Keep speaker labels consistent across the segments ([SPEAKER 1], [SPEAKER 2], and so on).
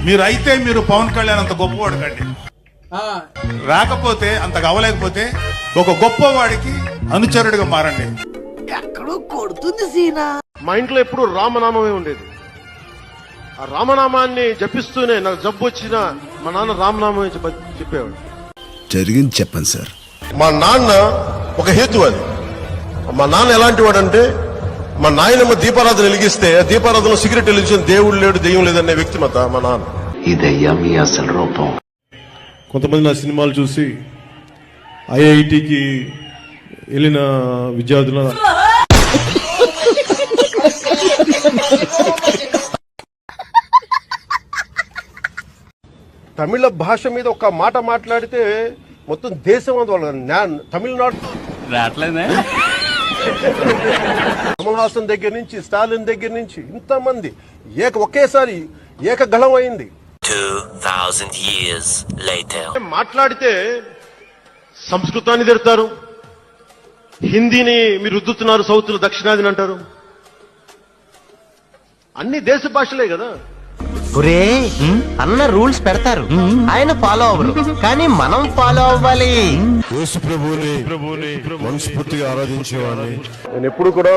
[SPEAKER 1] మీరైతే మీరు పవన్ కళ్యాణ్ అంత గొప్పవాడు కండి, రాకపోతే అంతగా అవ్వలేకపోతే ఒక గొప్పవాడికి అనుచరుడిగా మారండి.
[SPEAKER 2] ఎక్కడో కొడుతుంది సీనా.
[SPEAKER 3] మా ఇంట్లో ఎప్పుడు రామనామమే ఉండేది. ఆ రామనామాన్ని జపిస్తూనే నాకు జబ్బు వచ్చినా మా నాన్న రామనామమే చెప్పేవాడు.
[SPEAKER 4] జరిగింది చెప్పండి సార్.
[SPEAKER 3] మా నాన్న ఒక హేతు అది. మా నాన్న ఎలాంటి వాడంటే, మా నాయనమ్మ దీపారాధన వెలిగిస్తే దీపారాధనలో సిగరెట్ వెలిగించిన దేవుడు లేడు దెయ్యం లేదనే వ్యక్తిమత మా నాన్న.
[SPEAKER 2] ఇదయ్యా మీ అసలు రూపం.
[SPEAKER 3] కొంతమంది నా సినిమాలు చూసి ఐఐటికి వెళ్ళిన విద్యార్థుల తమిళ భాష మీద ఒక మాట మాట్లాడితే మొత్తం దేశం తమిళనాడు రావట్లేదే. కమల్ హాసన్ దగ్గర నుంచి స్టాలిన్ దగ్గర నుంచి ఇంతమంది ఒకేసారి ఏకగళం అయింది.
[SPEAKER 5] 2000 years later.
[SPEAKER 3] మాట్లాడితే సంస్కృతాన్ని తిడతారు, హిందీని మీరు రుద్దుతున్నారు, సౌత్ దక్షిణాదిని అంటారు. అన్ని దేశ భాషలే కదా.
[SPEAKER 6] ఒరే అన్న రూల్స్ పెడతారు, ఆయన ఫాలో అవ్వరు, కానీ మనం ఫాలో అవ్వాలి.
[SPEAKER 4] యేసు ప్రభువుని మనస్ఫూర్తిగా ఆరాధించేవాడిని.
[SPEAKER 3] నేను ఎప్పుడు కూడా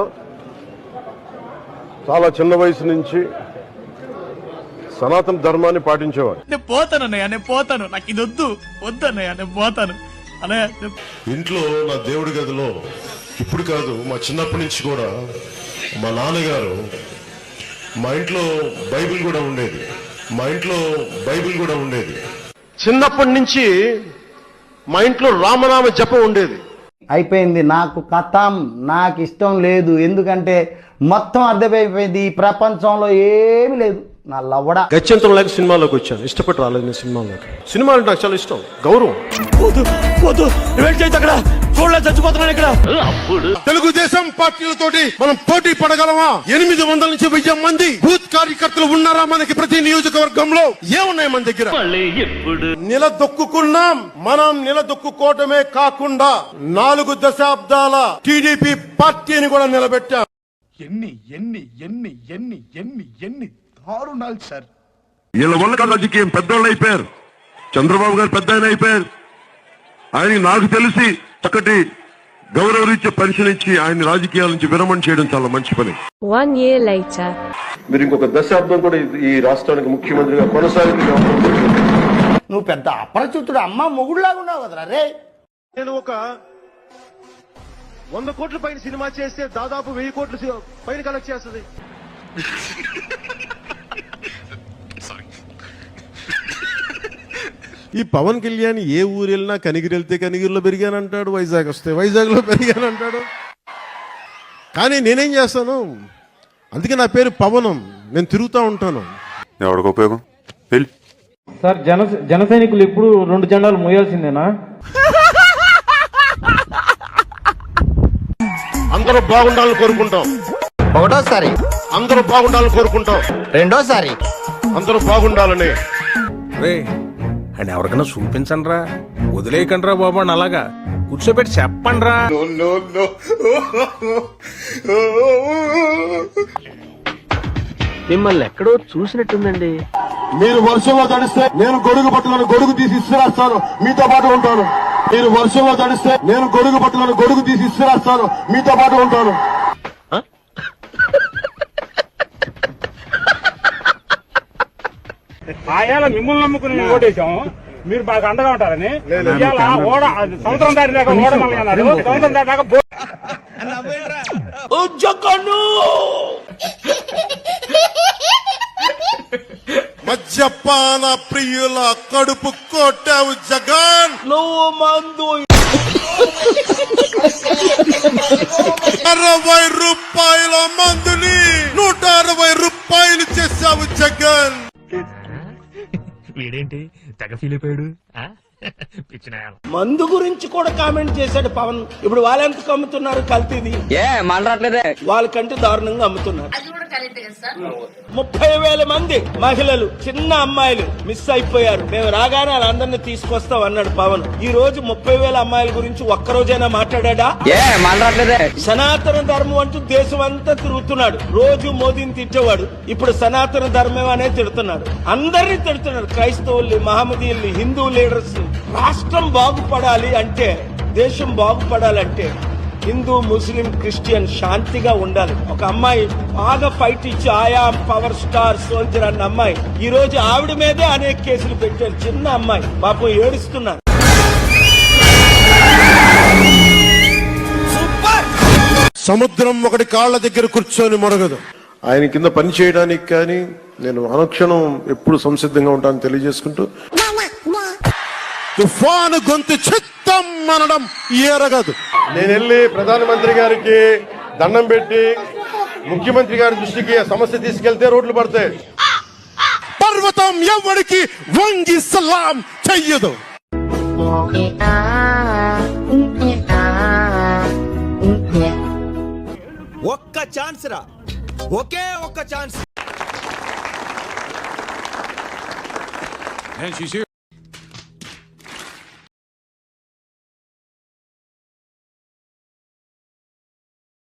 [SPEAKER 3] చాలా చిన్న వయసు నుంచి సనాతన ధర్మాన్ని పాటించేవాడు.
[SPEAKER 7] నేను పోతానన్నయ్య, నేను పోతాను, నాకు ఇది వద్దన్నయ్య, నేను పోతాను అన్నయ్య.
[SPEAKER 4] ఇంట్లో నా దేవుడి గదిలో ఇప్పుడు కాదు, మా చిన్నప్పటి నుంచి కూడా మా నాన్నగారు మా ఇంట్లో బైబిల్ కూడా ఉండేది.
[SPEAKER 3] చిన్నప్పటి నుంచి మా ఇంట్లో రామనామ జపం ఉండేది.
[SPEAKER 8] అయిపోయింది, నాకు కథం, నాకు ఇష్టం లేదు. ఎందుకంటే మొత్తం అర్థమైపోయింది, ఈ ప్రపంచంలో ఏమీ లేదు. నా లవ్వడా
[SPEAKER 3] గత్యంతరం లేక సినిమాలోకి వచ్చాను. ఇష్టపడి రాలేదు నేను సినిమాలోకి. సినిమాలు నాకు చాలా ఇష్టం, గౌరవం.
[SPEAKER 7] చచ్చిపోతున్నాను ఇక్కడ.
[SPEAKER 3] తెలుగుదేశం పార్టీలతోటి మనం పోటీ పడగలమా? 800 నుంచి 1000 మంది బూత్ కార్యకర్తలు ఉన్నారా మనకి ప్రతి నియోజకవర్గంలో? ఏమున్నాయి మన దగ్గర? నిలదొక్కున్నాం. మనం నిలదొక్కుకోవటమే కాకుండా 4 దశాబ్దాల టీడీపీ పార్టీని కూడా నిలబెట్టాం.
[SPEAKER 7] ఎన్ని దారుణాలు సార్.
[SPEAKER 9] వీళ్ళ వల్ల రాజకీయం పెద్దోళ్ళు అయిపోయారు. చంద్రబాబు గారు పెద్ద ఆయన అయిపోయారు. ఆయన నాకు తెలిసి చక్కటి గౌరవరీత్యా పరిశీలించి ఆయన రాజకీయాల నుంచి విరమణ చేయడం చాలా మంచి పని.
[SPEAKER 10] 1 year later.
[SPEAKER 3] మీరు ఇంకొక దశాబ్దం కూడా ఈ రాష్ట్రానికి ముఖ్యమంత్రిగా కొనసాగింది.
[SPEAKER 8] నువ్వు పెద్ద అపరిచితుడు, అమ్మ మొగుడులాగా ఉన్నావు కదరా రే.
[SPEAKER 3] నేను ఒక 100 కోట్ల పైన సినిమా చేస్తే దాదాపు 1000 కోట్ల పైన కలెక్ట్ చేస్తుంది. ఈ పవన్ కళ్యాణ్ ఏ ఊరు వెళ్ళినా కనిగిరి వెళ్తే కనిగిరిలో పెరిగానంటాడు, వైజాగ్ వస్తే వైజాగ్లో పెరిగానంటాడు. కానీ నేనేం చేస్తాను, అందుకే నా పేరు పవనం. నేను తిరుగుతూ ఉంటాను.
[SPEAKER 9] ఎవరికి ఉపయోగం?
[SPEAKER 11] సార్ జన సైనికులు ఇప్పుడు 2 జెండాలు మోయాల్సిందేనా?
[SPEAKER 3] అందరూ బాగుండాలని కోరుకుంటాం.
[SPEAKER 6] ఒకటోసారి
[SPEAKER 3] అందరూ బాగుండాలని కోరుకుంటాం.
[SPEAKER 6] రెండోసారి
[SPEAKER 3] అందరూ బాగుండాలని.
[SPEAKER 7] అండ్ ఎవరికైనా చూపించండి రా, వదిలేయకండి రా బాబు అని అలాగా కూర్చోబెట్టి చెప్పండి రా.
[SPEAKER 6] మిమ్మల్ని ఎక్కడో చూసినట్టుందండి.
[SPEAKER 3] మీరు వర్షంలో తడిస్తే నేను గొడుగు పట్టులను గొడుగు తీసి ఇస్తురాస్తాను, మీతో పాటు ఉంటాను. మీరు వర్షంలో తడిస్తే నేను గొడుగు పట్టులను గొడుగు తీసి ఇస్తురాస్తాను, మీతో పాటు ఉంటాను.
[SPEAKER 11] ఆయాల మిమ్మల్ని నమ్ముకుని ఓటేశాము, మీరు బాగా అండగా ఉంటారని. సంవత్సరం దాటి దాకా ఓడమని అన్నారు. సంవత్సరం దాటి దాకా
[SPEAKER 3] మద్యపాన ప్రియుల కడుపు కొట్టావు జగన్.
[SPEAKER 7] నువ్వు మందు
[SPEAKER 3] 60 రూపాయల మందుని 160 రూపాయలు చేశావు జగన్.
[SPEAKER 7] వీడేంటి తెగ ఫీల్ అయిపోయాడు.
[SPEAKER 2] మందు గురించి కూడా కామెంట్ చేశాడు పవన్. ఇప్పుడు వాళ్ళెంతకు అమ్ముతున్నారు కల్తీది? వాళ్ళకంటే దారుణంగా అమ్ముతున్నారు. 30,000 మంది మహిళలు, చిన్న అమ్మాయిలు మిస్ అయిపోయారు. మేము రాగానే వాళ్ళందరినీ తీసుకొస్తాం అన్నాడు పవన్. ఈ రోజు 30,000 అమ్మాయిల గురించి ఒక్కరోజైనా మాట్లాడా? సనాతన ధర్మం అంటూ దేశం అంతా తిరుగుతున్నాడు. రోజు మోదీని తిట్టేవాడు, ఇప్పుడు సనాతన ధర్మం అనే తిడుతున్నాడు. అందరినీ తిడుతున్నాడు, క్రైస్తవుల్ని, మహమ్మదీయుల్ని, హిందూ లీడర్స్. రాష్ట్రం బాగుపడాలి అంటే, దేశం బాగుపడాలంటే హిందూ, ముస్లిం, క్రిస్టియన్ శాంతిగా ఉండాలి. ఒక అమ్మాయి బాగా ఫైట్ ఇచ్చి ఆయా పవర్ స్టార్ సోల్జర్ అన్న అమ్మాయి ఈ రోజు ఆవిడ మీదే అనేక కేసులు పెట్టారు. చిన్న అమ్మాయి పాపం ఏడుస్తున్నారు.
[SPEAKER 3] సముద్రం ఒకటి కాళ్ళ దగ్గర కూర్చొని మొరగదు. ఆయన కింద పని చేయడానికి కానీ నేను అనుక్షణం ఎప్పుడు సంసిద్ధంగా ఉంటానని తెలియజేసుకుంటూ, తుఫాను గొంతు చిత్తం అనడం ఏరగదు. నేను వెళ్ళి ప్రధానమంత్రి గారికి దండం పెట్టి ముఖ్యమంత్రి గారి దృష్టికి సమస్య తీసుకెళ్తే రోడ్లు పడతాయి. పర్వతం ఎవరికి వంగి సలాం చెయ్యదు.
[SPEAKER 7] ఒక్క ఛాన్స్ రా, ఒకే ఒక్క ఛాన్స్.